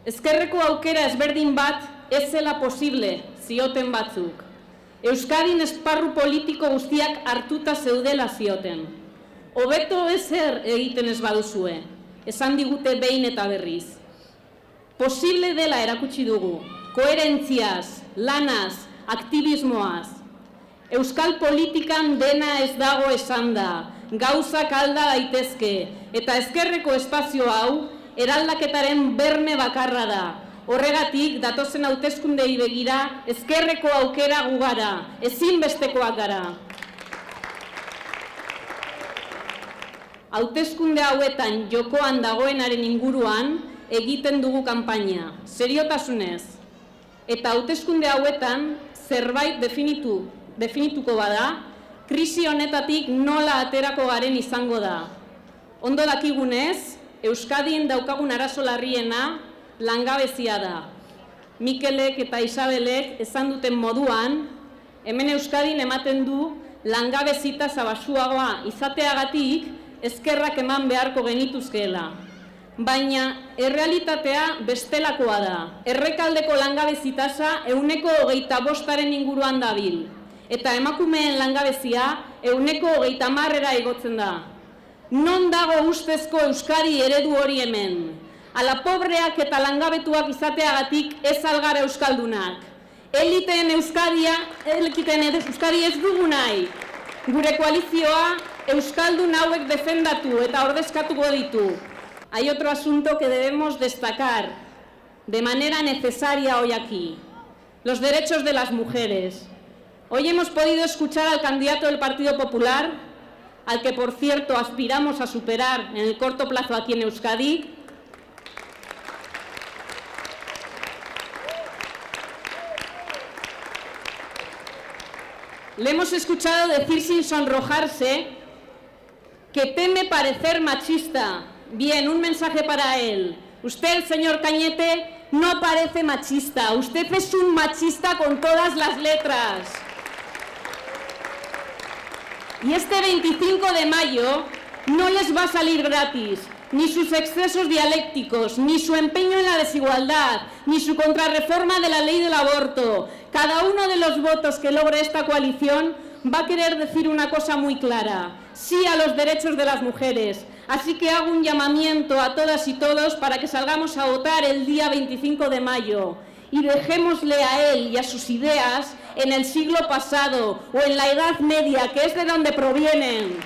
Ezkerreko aukera ezberdin bat ez zela posible, zioten batzuk. Euskadin esparru politiko guztiak hartuta zeudela zioten. Hobeto ezer egiten ez baduzue, esan digute behin eta berriz. Posible dela erakutsi dugu, koherentziaz, lanaz, aktivismoaz. Euskal politikan dena ez dago esan da, gauzak alda daitezke, eta ezkerreko espazio hau eraldaketaren berme bakarra da. Horregatik, datozen hauteskundei begira, ezkerreko aukera gu gara, ezinbestekoak gara. Hauteskunde hauetan jokoan dagoenaren inguruan egiten dugu kanpaina, seriotasunez. Eta hauteskunde hauetan zerbait definituko bada, krisi honetatik nola aterako garen izango da. Ondo dakigunez, Euskadin daukagun arazo larriena langabezia da. Mikelek eta Isabelek esan duten moduan, hemen Euskadin ematen du langabezita zabasuagoa izateagatik ezkerrak eman beharko genituzkeela. Baina errealitatea bestelakoa da. Errekaldeko langabezitasa 25% inguruan dabil. Eta emakumeen langabezia 30%era igotzen da. Non dago ustezko Euskadi eredu hori hemen? Ala pobreak eta langabetuak izateagatik ez algara euskaldunak. Eliteen Euskadi ez dugu nahi. Gure koalizioa euskaldun hauek defendatu eta ordezkatuko ditu. Hay otro asunto que debemos destacar de manera necesaria hoy aquí. Los derechos de las mujeres. Hoy hemos podido escuchar al candidato del Partido Popular, al que por cierto aspiramos a superar en el corto plazo aquí en Euskadi. Le hemos escuchado decir sin sonrojarse que teme parecer machista. Bien, un mensaje para él. Usted, señor Cañete, no parece machista. Usted es un machista con todas las letras. Y este 25 de mayo no les va a salir gratis. Ni sus excesos dialécticos, ni su empeño en la desigualdad, ni su contrarreforma de la ley del aborto. Cada uno de los votos que logre esta coalición va a querer decir una cosa muy clara: sí a los derechos de las mujeres. Así que hago un llamamiento a todas y todos para que salgamos a votar el día 25 de mayo y dejémosle a él y a sus ideas en el siglo pasado o en la Edad Media, que es de donde provienen.